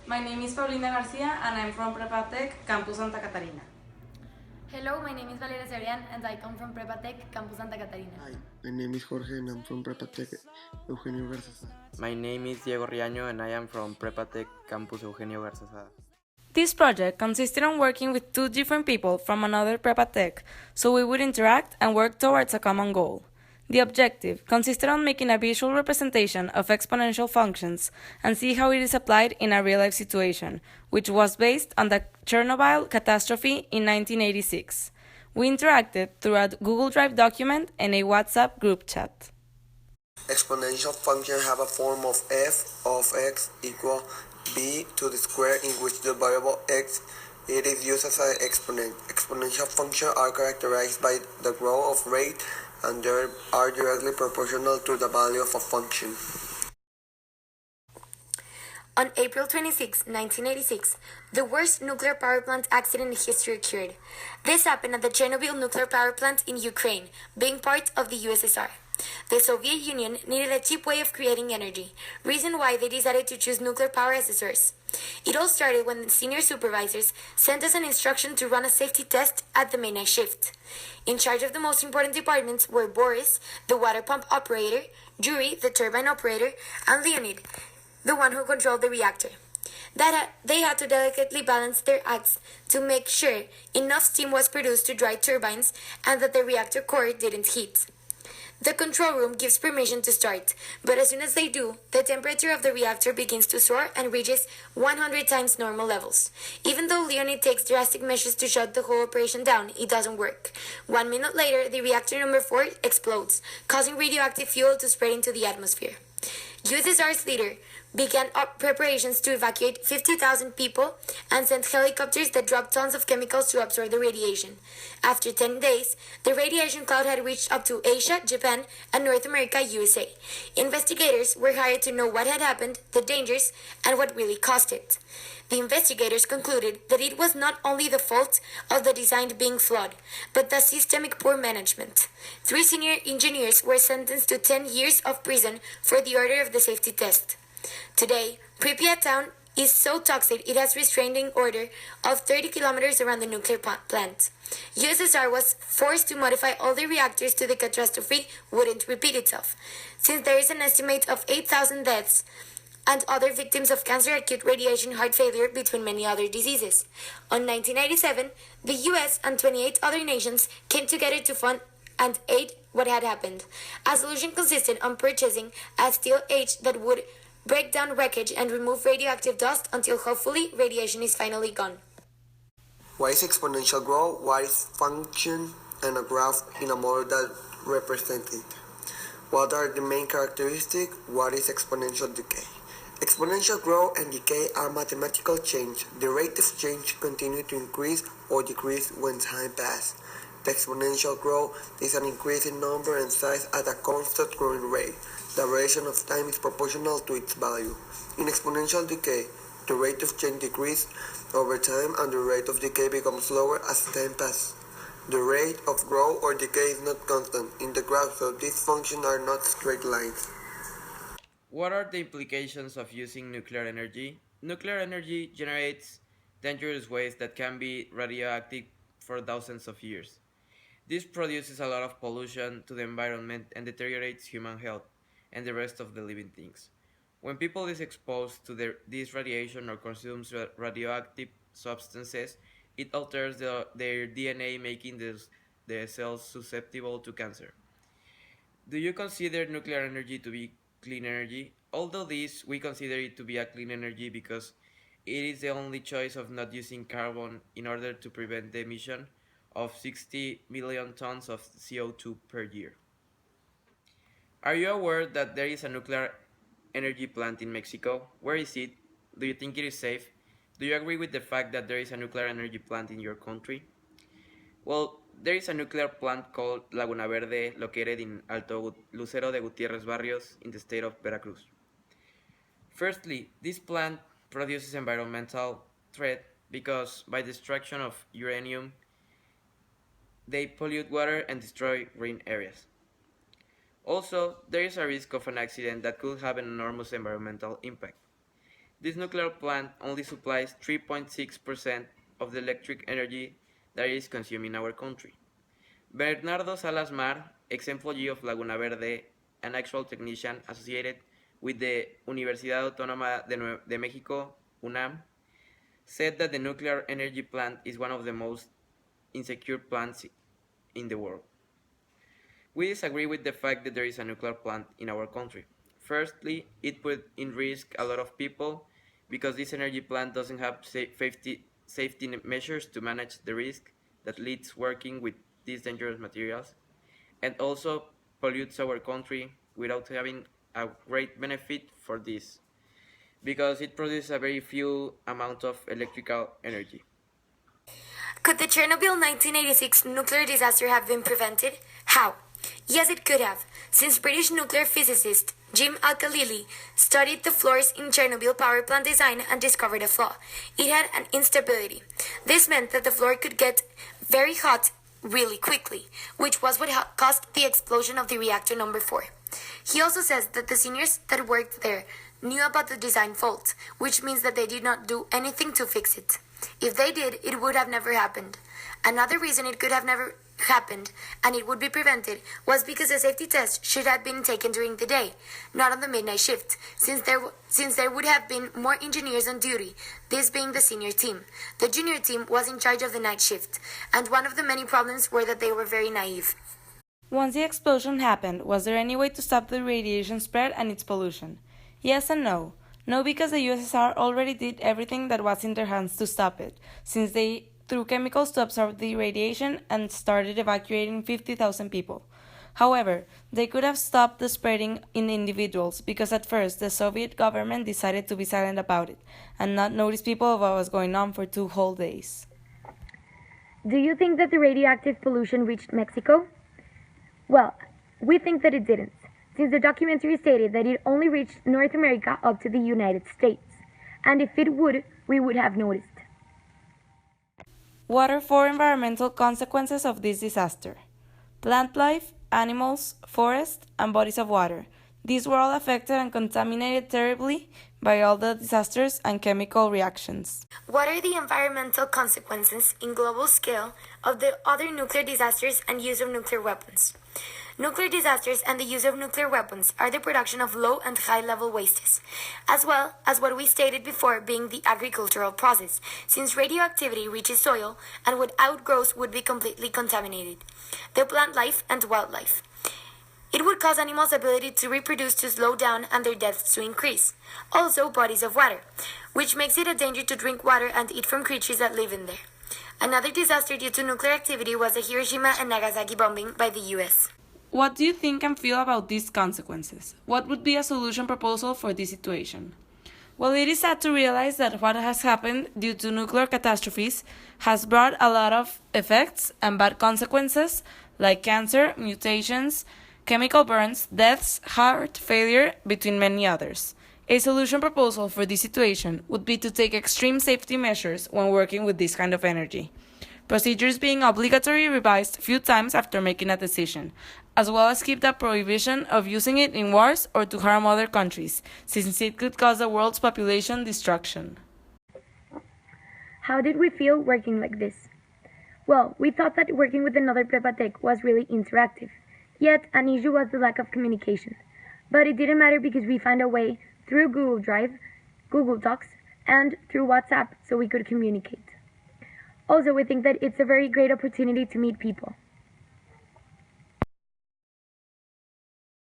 My name is Paulina Garcia and I'm from Prepatec, Campus Santa Catarina. Hello, my name is Valeria Cebrian and I come from Prepatec, Campus Santa Catarina. Hi, my name is Jorge and I'm from Prepatec Eugenio Garza. My name is Diego Riaño and I am from Prepatec Campus Eugenio Garza. This project consisted on working with two different people from another Prepatec, so we would interact and work towards a common goal. The objective consisted on making a visual representation of exponential functions and see how it is applied in a real-life situation, which was based on the Chernobyl catastrophe in 1986. We interacted through a Google Drive document and a WhatsApp group chat. Exponential functions have a form of f of x equal b to the square in which the variable x it is used as an exponent. Exponential functions are characterized by the growth of rate and they are directly proportional to the value of a function. On April 26, 1986, the worst nuclear power plant accident in history occurred. This happened at the Chernobyl nuclear power plant in Ukraine, being part of the USSR. The Soviet Union needed a cheap way of creating energy, reason why they decided to choose nuclear power as a source. It all started when the senior supervisors sent us an instruction to run a safety test at the midnight shift. In charge of the most important departments were Boris, the water pump operator, Yuri, the turbine operator, and Leonid, the one who controlled the reactor. They had to delicately balance their acts to make sure enough steam was produced to dry turbines and that the reactor core didn't heat. The control room gives permission to start, but as soon as they do, the temperature of the reactor begins to soar and reaches 100 times normal levels. Even though Leonid takes drastic measures to shut the whole operation down, it doesn't work. 1 minute later, the reactor number 4 explodes, causing radioactive fuel to spread into the atmosphere. USSR's leader began preparations to evacuate 50,000 people and sent helicopters that dropped tons of chemicals to absorb the radiation. After 10 days, the radiation cloud had reached up to Asia, Japan, and North America, USA. Investigators were hired to know what had happened, the dangers, and what really caused it. The investigators concluded that it was not only the fault of the design being flawed, but the systemic poor management. 3 senior engineers were sentenced to 10 years of prison for the order of the safety test. Today, Pripyat town is so toxic it has restraining order of 30 kilometers around the nuclear plant. USSR was forced to modify all the reactors so the catastrophe wouldn't repeat itself. Since there is an estimate of 8,000 deaths and other victims of cancer, acute radiation, heart failure, between many other diseases. On 1997, the US and 28 other nations came together to fund and aid what had happened. A solution consisted on purchasing a steel edge that would break down wreckage and remove radioactive dust until hopefully radiation is finally gone. What is exponential growth? What is function and a graph in a model that represents it? What are the main characteristics? What is exponential decay? Exponential growth and decay are mathematical change. The rate of change continues to increase or decrease when time passes. The exponential growth is an increase in number and size at a constant growing rate. The variation of time is proportional to its value. In exponential decay, the rate of change decreases over time and the rate of decay becomes slower as time passes. The rate of growth or decay is not constant in the graph, so these functions are not straight lines. What are the implications of using nuclear energy? Nuclear energy generates dangerous waste that can be radioactive for thousands of years. This produces a lot of pollution to the environment and deteriorates human health and the rest of the living things. When people is exposed to this radiation or consumes radioactive substances, it alters their DNA, making the cells susceptible to cancer. Do you consider nuclear energy to be clean energy? Although this, we consider it to be a clean energy because it is the only choice of not using carbon in order to prevent the emission of 60 million tons of CO2 per year. Are you aware that there is a nuclear energy plant in Mexico? Where is it? Do you think it is safe? Do you agree with the fact that there is a nuclear energy plant in your country? Well, there is a nuclear plant called Laguna Verde located in Alto Lucero de Gutierrez Barrios in the state of Veracruz. Firstly, this plant produces environmental threat because by the extraction of uranium, they pollute water and destroy green areas. Also, there is a risk of an accident that could have an enormous environmental impact. This nuclear plant only supplies 3.6% of the electric energy that is consumed in our country. Bernardo Salas Mar, ex-employee of Laguna Verde, an actual technician associated with the Universidad Autónoma de México, UNAM, said that the nuclear energy plant is one of the most insecure plants in the world. We disagree with the fact that there is a nuclear plant in our country. Firstly, it put in risk a lot of people because this energy plant doesn't have safety measures to manage the risk that leads working with these dangerous materials, and also pollutes our country without having a great benefit for this because it produces a very few amount of electrical energy. Could the Chernobyl 1986 nuclear disaster have been prevented? How? Yes, it could have, since British nuclear physicist Jim Al-Khalili studied the floors in Chernobyl power plant design and discovered a flaw. It had an instability. This meant that the floor could get very hot really quickly, which was what caused the explosion of the reactor number 4. He also says that the seniors that worked there knew about the design fault, which means that they did not do anything to fix it. If they did, it would have never happened. Another reason it could have never happened and it would be prevented was because the safety test should have been taken during the day, not on the midnight shift, since there would have been more engineers on duty, this being the senior team. The junior team was in charge of the night shift, and one of the many problems were that they were very naive. Once the explosion happened, was there any way to stop the radiation spread and its pollution? Yes and no. No, because the USSR already did everything that was in their hands to stop it, since they threw chemicals to absorb the radiation and started evacuating 50,000 people. However, they could have stopped the spreading in individuals because at first the Soviet government decided to be silent about it and not notice people of what was going on for 2 whole days. Do you think that the radioactive pollution reached Mexico? Well, we think that it didn't, since the documentary stated that it only reached North America up to the United States, and if it would, we would have noticed. What are 4 environmental consequences of this disaster? Plant life, animals, forests, and bodies of water. These were all affected and contaminated terribly by all the disasters and chemical reactions. What are the environmental consequences in global scale of the other nuclear disasters and use of nuclear weapons? Nuclear disasters and the use of nuclear weapons are the production of low and high-level wastes, as well as what we stated before being the agricultural process, since radioactivity reaches soil and what outgrows would be completely contaminated. The plant life and wildlife. It would cause animals' ability to reproduce to slow down and their deaths to increase. Also, bodies of water, which makes it a danger to drink water and eat from creatures that live in there. Another disaster due to nuclear activity was the Hiroshima and Nagasaki bombing by the US. What do you think and feel about these consequences? What would be a solution proposal for this situation? Well, it is sad to realize that what has happened due to nuclear catastrophes has brought a lot of effects and bad consequences like cancer, mutations, chemical burns, deaths, heart failure, between many others. A solution proposal for this situation would be to take extreme safety measures when working with this kind of energy. Procedures being obligatory revised a few times after making a decision, as well as keep the prohibition of using it in wars or to harm other countries, since it could cause the world's population destruction. How did we feel working like this? Well, we thought that working with another Prepa Tech was really interactive, yet an issue was the lack of communication. But it didn't matter because we found a way through Google Drive, Google Docs, and through WhatsApp so we could communicate. Also, we think that it's a very great opportunity to meet people.